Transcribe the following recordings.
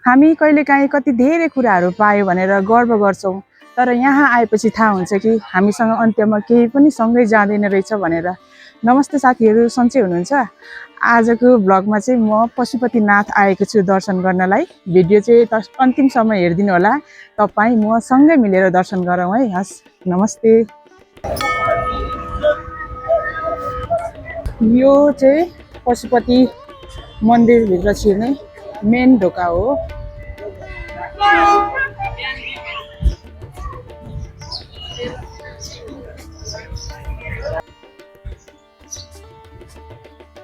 हामी कहिलेकाहीँ कति धेरै कुराहरू पायो भनेर गर्व गर्छौँ, तर यहाँ आएपछि थाहा हुन्छ कि हामीसँग अन्त्यमा केही पनि सँगै जाँदैन रहेछ भनेर। नमस्ते साथीहरू, सन्चै हुनुहुन्छ? आजको भ्लगमा चाहिँ म पशुपतिनाथ आएको छु दर्शन गर्नलाई। भिडियो चाहिँ अन्तिमसम्म हेरिदिनु होला, तपाईँ म सँगै मिलेर दर्शन गरौँ है। हस्, नमस्ते। यो चाहिँ पशुपति मन्दिरभित्र छिर्ने मेन ढोका हो।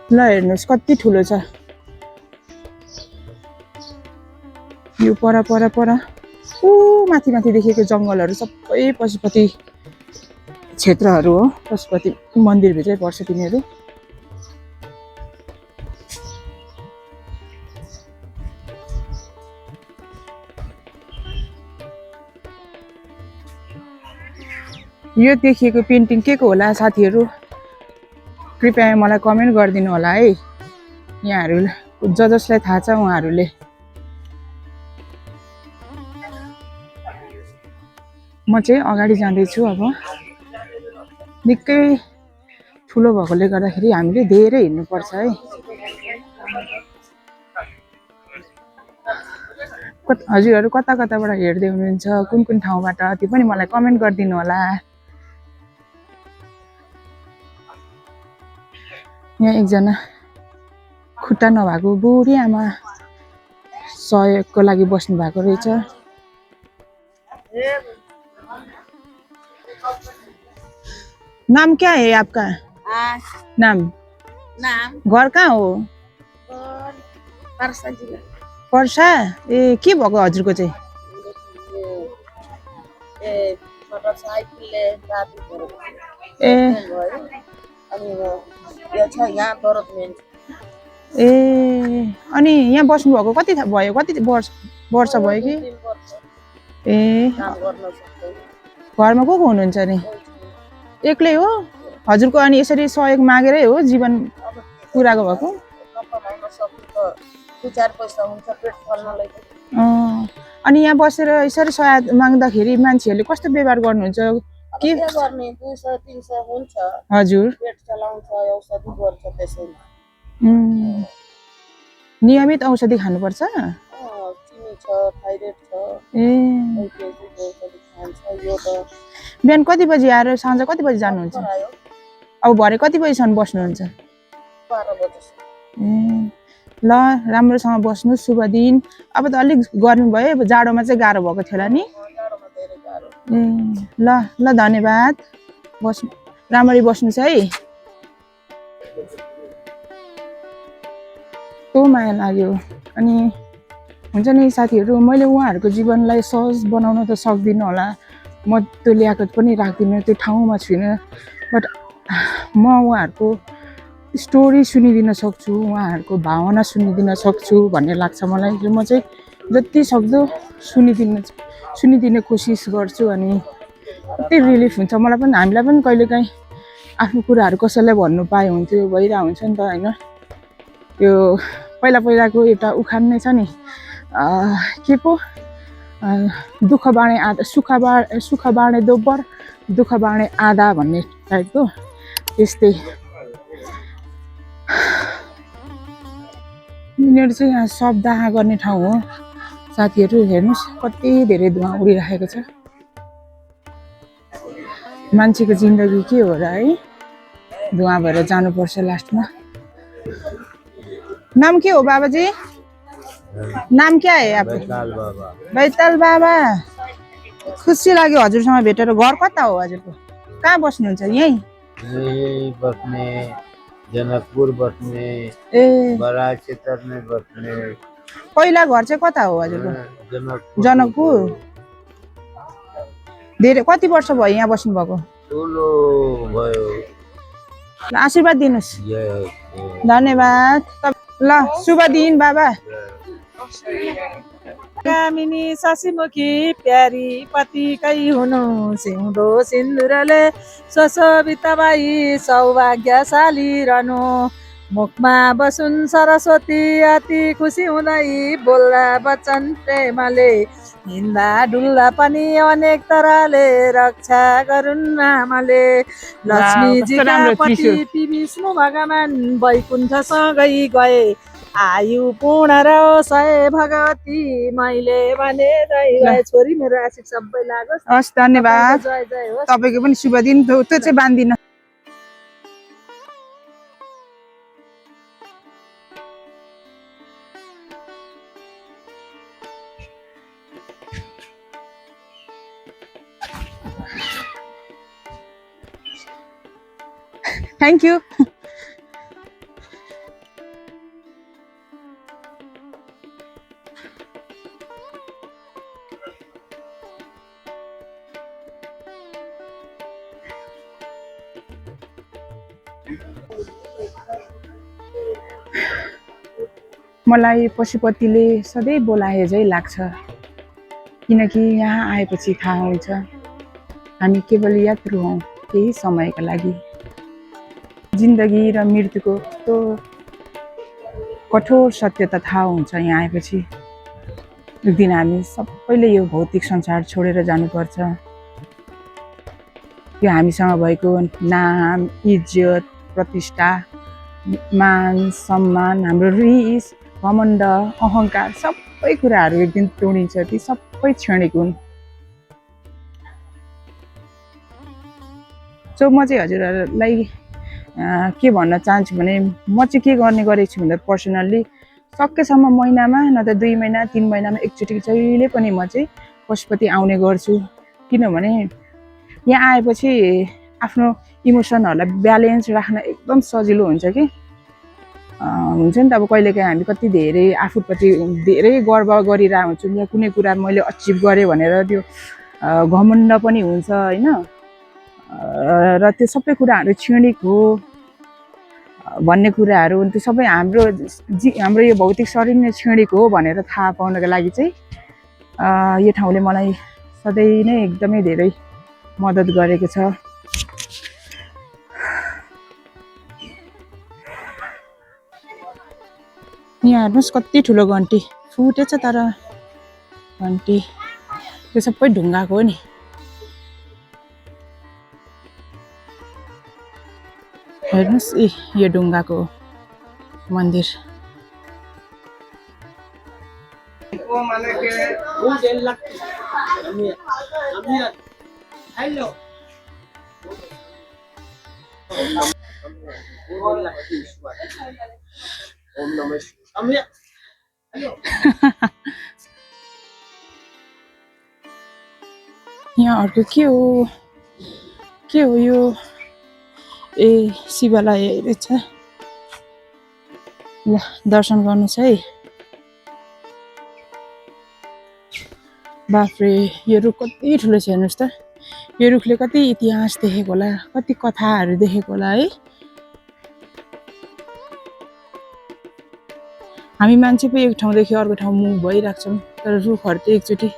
ल हेर्नुहोस् कति ठुलो छ यो। पर पर पर माथि माथि देखेको जङ्गलहरू सबै पशुपति क्षेत्रहरू हो। पशुपति मन्दिरभित्रै पर्छ तिनीहरू। यो देखिएको पेन्टिङ के को होला साथीहरू? कृपया मलाई कमेन्ट गरिदिनु होला है। यहाँहरू जसलाई थाहा छ उहाँहरूले। म चाहिँ अगाडि जाँदैछु। अब निकै ठुलो भएकोले गर्दाखेरि हामीले धेरै हिँड्नुपर्छ है। हजुरहरू कता कताबाट हेर्दै हुनुहुन्छ, कुन कुन ठाउँबाट, त्यो पनि मलाई कमेन्ट गरिदिनु होला। यहाँ एकजना खुट्टा नभएको बुढी आमा सहयोगको लागि बस्नु भएको रहेछ। नाम क्या है आपका? नाम घर कहाँ हो? पर्सा जिल्ला। पर्सा? ए के भएको हजुरको चाहिँ? ए अनि यहाँ बस्नु भएको कति भयो? कति वर्ष भयो कि? ए घरमा को हुनुहुन्छ नि? एक्लै हो हजुरको? अनि यसरी सहयोग मागेरै हो जीवन पुराको भएको? अनि यहाँ बसेर यसरी सहयोग माग्दाखेरि मान्छेहरूले कस्तो व्यवहार गर्नुहुन्छ? के गर्ने? 200-300 हुन्छ। हजुर पेट चलाउँछ, औषधि गर्छ त्यसैमा। नियमित औषधि खानुपर्छ? चिनी छ, थाइरोइड छ। ए औषधि खान्छ। यो त बिहान कति बजी आएर साँझ कति बजी जानुहुन्छ? अब भरे कति बजीसम्म बस्नुहुन्छ? 12 बजीसम्म। ए ल राम्रोसँग बस्नु। शुभ दिन। अब त अलिक गर्मी भयो, अब जाडोमा चाहिँ गाह्रो भएको थियो होला नि? ए ल ल धन्यवाद। बस्नु राम्ररी बस्नुहोस् है। कस्तो माया लाग्यो। अनि हुन्छ नि साथीहरू, मैले उहाँहरूको जीवनलाई सहज बनाउन त सक्दिनँ होला, म त्यो ल्याकत पनि राख्दिनँ, त्यो ठाउँमा छुइनँ। बट म उहाँहरूको स्टोरी सुनिदिन सक्छु, उहाँहरूको भावना सुनिदिन सक्छु भन्ने लाग्छ मलाई। म चाहिँ जति सक्दो सुनिदिने कोसिस गर्छु। अनि कति रिलिफ हुन्छ मलाई पनि। हामीलाई पनि कहिलेकाहीँ आफ्नो कुराहरू कसैलाई भन्नु पाए हुन्थ्यो, भइरहेको हुन्छ नि त होइन? यो पहिलाको एउटा उखान नै छ नि, के पो, दुःख बाँडे आधा, सुख बाँडे दोब्बर, दुःख बाँडे आधा भन्ने टाइपको। त्यस्तै यिनीहरू चाहिँ यहाँ शवदाह गर्ने ठाउँ हो साथीहरू। हेर्नुहोस् कति धेरै धुवा उडिरहेको छ। मान्छेको जिन्दगी के हो र है, धुवा भएर जानुपर्छ लास्टमा। नाम के हो बाबाजी? नाम क्या है आप? बैताल बाबा। खुसी लाग्यो हजुरसँग भेटेर। घर कता हो हजुरको? कहाँ बस्नुहुन्छ? यहीँ बस्ने, जनकपुर बस्ने, बड़ा क्षेत्र में बस्ने। पहिला घर चाहिँ कता हो हजुरको? जनकपुर। धेरै कति वर्ष भयो यहाँ बस्नु भएको? ठुलो भयो। आशीर्वाद दिनुहोस्। धन्यवाद। ल शुभ दिन बाबा। कामिनी शशीमुखी प्यारी पतिकै हुनु, सिउँदो सिन्दुरले सुशोभित भई सौभाग्यशाली रहनु। मुखमा बसुन् सरस्वती अति खुसी हुँदै बोल्दा बच्चन प्रेमले हिँड्दा डुल्दा पनि अनेक तरले रक्षा गरून् आमाले लक्ष्मीजीका राम्रो पति त्रिशूल। विष्णु भगवान वैकुण्ठसँगै गए आयु पूर्ण र सय भगवती मैले भने जय जय छोरी मेरो आशिक सबै लागोस् हस् धन्यवाद जय जय होस् तपाईँको पनि शुभ दिन त्यो चाहिँ बान्दिन थ्याङ्क यू मलाई पशुपतिले सधैँ बोलाए झै लाग्छ किनकि यहाँ आएपछि थाहा हुन्छ हामी केवल यात्रु हौँ केही समयका लागि जिन्दगी र मृत्युको कस्तो कठोर सत्यता थाहा हुन्छ यहाँ आएपछि एक दिन हामी सबैले यो भौतिक संसार छोडेर जानुपर्छ यो हामीसँग भएको नाम इज्जत प्रतिष्ठा मान सम्मान हाम्रो रिस घमण्ड अहङ्कार सबै कुराहरू एक दिन तोडिन्छ ती सबै क्षणिक हुन् सो म चाहिँ हजुरहरूलाई के भन्न चाहन्छु भने म चाहिँ के गर्ने गरेको छु भन्दा पर्सनल्ली सकेसम्म महिनामा न त 2 महिना 3 महिनामा एकचोटि जहिले पनि म चाहिँ पशुपति आउने गर्छु किनभने यहाँ आएपछि आफ्नो इमोसनहरूलाई ब्यालेन्स राख्न एकदम सजिलो हुन्छ कि हुन्छ नि त अब कहिलेकाहीँ हामी कति धेरै आफूप्रति धेरै गर्व गरिरहेको हुन्छौँ या कुनै कुरा मैले अचिभ गरेँ भनेर त्यो घमण्ड पनि हुन्छ होइन र त्यो सबै कुराहरू क्षणिक हो भन्ने कुराहरू त्यो सबै हाम्रो यो भौतिक शरीर नै क्षणिक हो भनेर थाहा पाउनको लागि चाहिँ यो ठाउँले मलाई सधैँ नै एकदमै धेरै मद्दत गरेको छ यहाँ हेर्नुहोस् कति ठुलो घन्टी फुटेछ तर घन्टी त्यो सबै ढुङ्गाको हो नि हेर्नुहोस् यो ढुङ्गाको मन्दिर यहाँ अर्को के हो यो ए शिवालय रहेछ ल दर्शन गर्नु छ है बाफ्रे यो रुख कति ठुलो छ हेर्नुहोस् त यो रुखले कति इतिहास देखेको होला कति कथाहरू देखेको होला है हामी मान्छे पनि एक ठाउँदेखि अर्को ठाउँ मुभ भइराख्छौँ तर रुखहरू त एकचोटि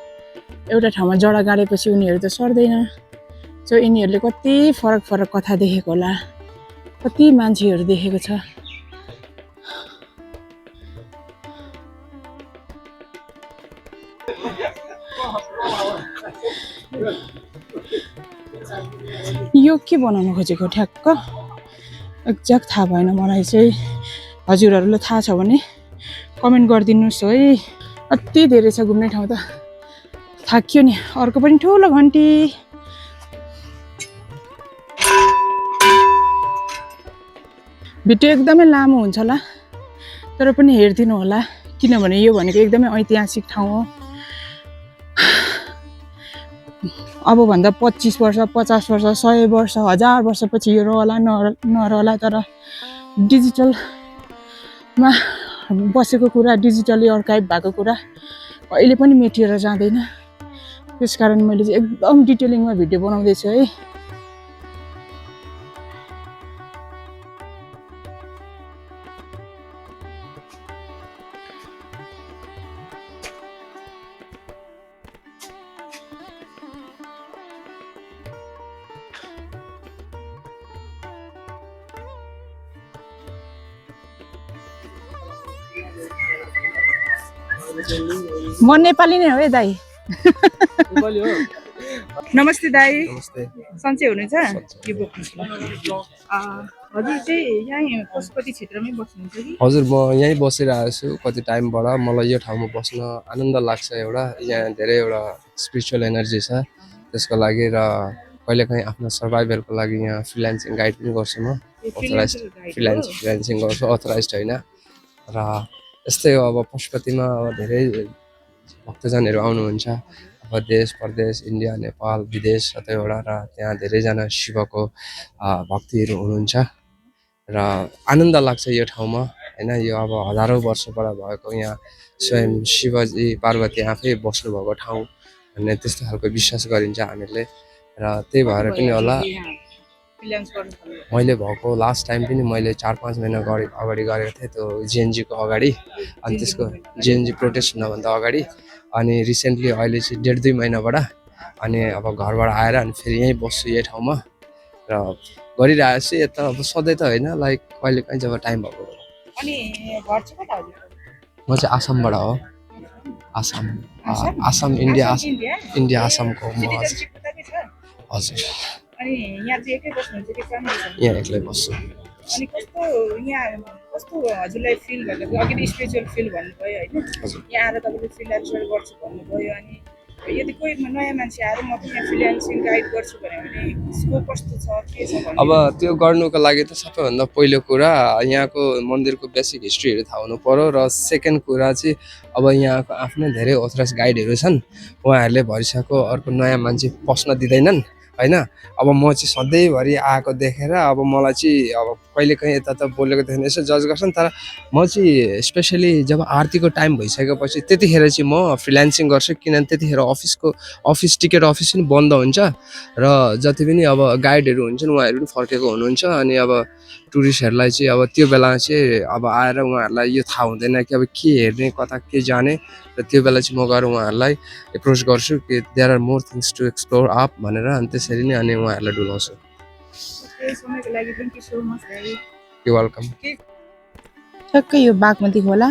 एउटा ठाउँमा जरा गाडेपछि उनीहरू त सर्दैन सो यिनीहरूले कति फरक कथा देखेको होला कति मान्छेहरू देखेको छ यो के बनाउन खोजेको ठ्याक्क एक्ज्याक्ट थाहा भएन मलाई चाहिँ हजुरहरूलाई थाहा छ भने कमेन्ट गरिदिनुहोस् है अति धेरै छ घुम्ने ठाउँ त थाकियो नि अर्को पनि ठुलो घन्टी भिडियो एकदमै लामो हुन्छ होला तर पनि हेरिदिनु होला किनभने यो भनेको एकदमै ऐतिहासिक ठाउँ हो अब भन्दा 25 वर्ष 50 वर्ष 100 वर्ष 1000 वर्षपछि यो रहला नरहला तर डिजिटलमा बसेको कुरा डिजिटली आर्काइभ भएको कुरा कहिले पनि मेटिएर जाँदैन त्यसकारण मैले चाहिँ एकदम डिटेलिङमा भिडियो बनाउँदैछु है म नेपाली नै हो है दाइ नमस्ते दाइ नमस्ते सन्चै हुनुहुन्छ के बोक्नुहोस् ल हजुर चाहिँ यहीँ पशुपति क्षेत्रमै बस्नुहुन्छ कि हजुर म यहीँ बसिरहेको छु कति टाइमबाट मलाई यो ठाउँमा बस्न आनन्द लाग्छ एउटा यहाँ धेरै एउटा स्पिरिचुअल एनर्जी छ त्यसको लागि र कहिलेकाहीँ आफ्नो सर्भाइभलको लागि यहाँ फ्रिल्यान्सिङ गाइड पनि गर्छु म अथराइज फ्रिल्यान्सिङ गर्छु अथराइज होइन र यस्तै हो अब पशुपतिमा अब धेरै भक्तजनहरू आउनुहुन्छ अब देश परदेश इन्डिया नेपाल विदेश कतैवटा र त्यहाँ धेरैजना शिवको भक्तिहरू हुनुहुन्छ र आनन्द लाग्छ यो ठाउँमा होइन यो अब हजारौँ वर्षबाट भएको यहाँ स्वयं शिवजी पार्वती आफै बस्नुभएको ठाउँ भन्ने त्यस्तो खालको विश्वास गरिन्छ हामीहरूले र त्यही भएर पनि होला मैले भएको लास्ट टाइम पनि मैले 4-5 महिना अगाडि गरेको थिएँ त्यो जिएनजीको अगाडि अनि त्यसको जिएनजी प्रोटेस्ट हुनभन्दा अगाडि अनि रिसेन्टली अहिले चाहिँ 1.5-2 महिनाबाट अनि अब घरबाट आएर अनि फेरि यहीँ बस्छु यही ठाउँमा र गरिरहेको छु यता अब सधैँ त होइन लाइक कहिले काहीँ जब टाइम भएको अनि घर चाहिँ कता हो म चाहिँ आसामबाट हो आसाम इन्डिया आसामको म हजुर अनि यहाँ चाहिँ एकै बस्नुहुन्छ कि फ्यामिली छ यहाँ एक्लै बस्छु अनि कस्तो हजुरलाई फिल भन्नु अघि स्पिरिचुअल फिल भन्नुभयो होइन यहाँ आएर तपाईँले फ्रिल्यान्सर गर्छु भन्नुभयो अनि यदि कोही नयाँ मान्छे आएर म पनि यहाँ फ्रिल्यान्सिङ गाइड गर्छु भने स्कोप कस्तो छ के छ भन्नु अब त्यो गर्नुको लागि त सबैभन्दा पहिलो कुरा यहाँको मन्दिरको बेसिक हिस्ट्रीहरू थाहा हुनु पर्यो र सेकेन्ड कुरा चाहिँ अब यहाँको आफ्नै धेरै अथराइज गाइडहरू छन् उहाँहरूले भरिसकेको अर्को नयाँ मान्छे पस्न दिँदैनन् होइन अब म चाहिँ सधैँभरि आएको देखेर अब मलाई चाहिँ अब कहिलेकाहीँ यता बोलेको देखेर यसो जज गर्छन् तर म चाहिँ स्पेसली जब आरतीको टाइम भइसकेपछि त्यतिखेर चाहिँ म फ्रिल्यान्सिङ गर्छु किनभने त्यतिखेर अफिस टिकट अफिस पनि बन्द हुन्छ र जति पनि अब गाइडहरू हुन्छन् उहाँहरू पनि फर्केको हुनुहुन्छ अनि अब टुरिस्टहरूलाई चाहिँ अब त्यो बेला चाहिँ अब आएर उहाँहरूलाई यो थाहा हुँदैन कि अब के हेर्ने कता के जाने र त्यो बेला चाहिँ म गएर उहाँहरूलाई एप्रोच गर्छु कि there are more things to explore up भनेर अनि त्यसरी नै अनि उहाँहरूलाई डुलाउँछु यु वेलकम ठ्याक्कै यो बागमती खोला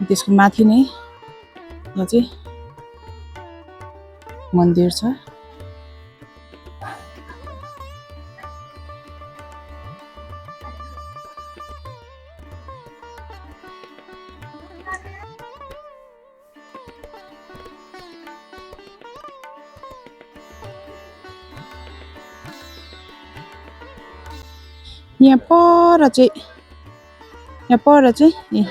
त्यसको माथि नै यहाँ चाहिँ मन्दिर छ यहाँ पर चाहिँ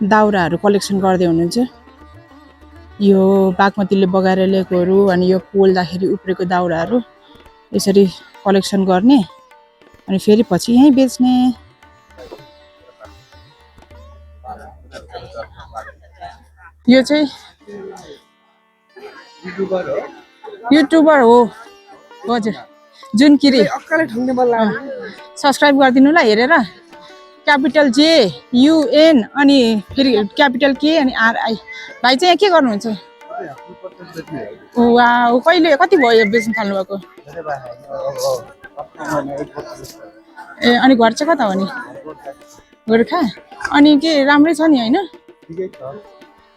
दाउराहरू कलेक्सन गर्दै हुनुहुन्छ यो बागमतीले बगाएर ल्याएकोहरू अनि यो पोल्दाखेरि उब्रेको दाउराहरू यसरी कलेक्सन गर्ने अनि फेरि पछि यहीँ बेच्ने यो चाहिँ युट्युबर हो हजुर जुनकिरी सब्सक्राइब गरिदिनु ल हेरेर क्यापिटल JUN अनि फेरि क्यापिटल K अनि RI भाइ चाहिँ यहाँ के गर्नुहुन्छ वाउ कहिले कति भयो बेच्न थाल्नु भएको ए अनि घर चाहिँ कता हो नि गोर्खा अनि के राम्रै छ नि होइन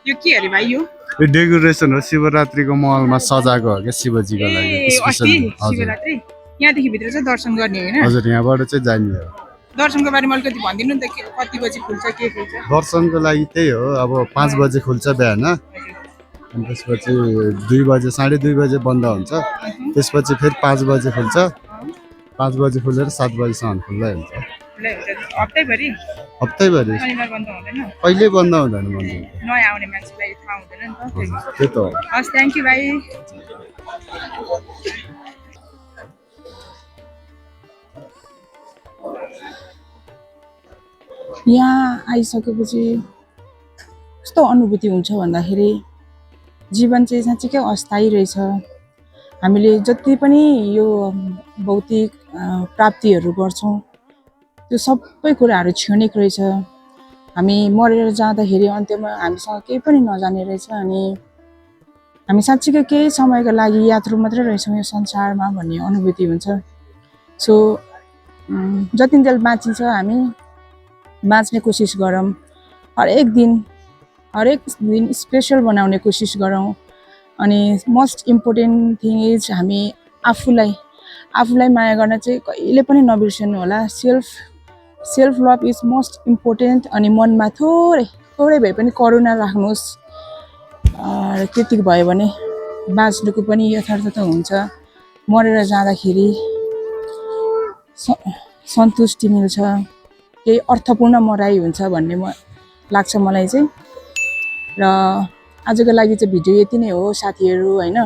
यो के अरे भाइ यो डेकोरेसन हो शिवरात्रिको महलमा सजाएको हो क्या शिवजीको लागि शिवरात्रि यहाँदेखि भित्र चाहिँ दर्शन गर्ने होइन हजुर यहाँबाट चाहिँ जाने हो दर्शनको बारेमा अलिकति भनिदिनु नि त कति बजी खुल्छ के खुल्छ दर्शनको लागि त्यही हो अब 5 बजे खुल्छ बिहान अनि त्यसपछि 2 बजे 2:30 बजे बन्द हुन्छ त्यसपछि फेरि 5 बजे खुल्छ 5 बजे खुलेर 7 बजेसम्म खुल्दै हुन्छ हप्तैभरि कहिले बन्द हुँदैन मन्दिर नयाँ आउने मान्छेलाई थाहा हुँदैन नि त त्यही त हो हस् थ्याङ्क यू भाइ यहाँ आइसकेपछि कस्तो अनुभूति हुन्छ भन्दाखेरि जीवन चाहिँ साँच्चीकै अस्थायी रहेछ हामीले जति पनि यो भौतिक प्राप्तिहरू गर्छौँ त्यो सबै कुराहरू क्षणिक रहेछ हामी मरेर जाँदाखेरि अन्त्यमा हामीसँग केही पनि नजाने रहेछ अनि हामी साँच्चीकै केही समयको लागि यात्रु मात्रै रहेछौँ यो संसारमा भन्ने अनुभूति हुन्छ सो जतिन्जेल बाँचिन्छ हामी बाँच्ने कोसिस गरौँ हरेक दिन स्पेसल बनाउने कोसिस गरौँ अनि मोस्ट इम्पोर्टेन्ट थिङ इज हामी आफूलाई माया गर्न चाहिँ कहिले पनि नबिर्सनु होला self love is most important अनि मनमा थोरै भए पनि करुणा राख्नुहोस् त्यतिको भयो भने बाँच्नुको पनि यथार्थता हुन्छ मरेर जाँदाखेरि सन्तुष्टि मिल्छ केही अर्थपूर्ण मराइ हुन्छ भन्ने लाग्छ मलाई चाहिँ र आजको लागि चाहिँ भिडियो यति नै हो साथीहरू हैन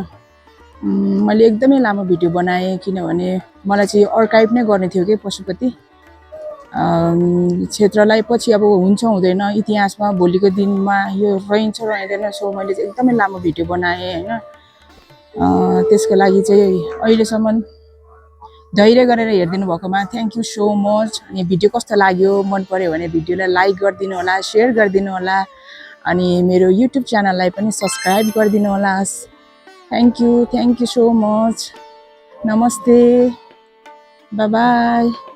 मैले एकदमै लामो भिडियो बनाएँ किनभने मलाई चाहिँ आर्काइभ नै गर्ने थियो कि पशुपति क्षेत्रलाई पछि अब हुन्छ हुँदैन इतिहासमा भोलिको दिनमा यो रहन्छ रहँदैन सो मैले चाहिँ एकदमै लामो भिडियो बनाएँ हैन त्यसको लागि चाहिँ अहिलेसम्म धैर्य गरेर हेरिदिनु भएकोमा थ्याङ्क यू सो मच अनि भिडियो कस्तो लाग्यो मन पर्यो भने भिडियोलाई लाइक गरिदिनु होला शेयर गरिदिनु होला अनि मेरो युट्युब च्यानललाई पनि सब्स्क्राइब गरिदिनु होला थ्याङ्क यू सो मच नमस्ते बाय बाय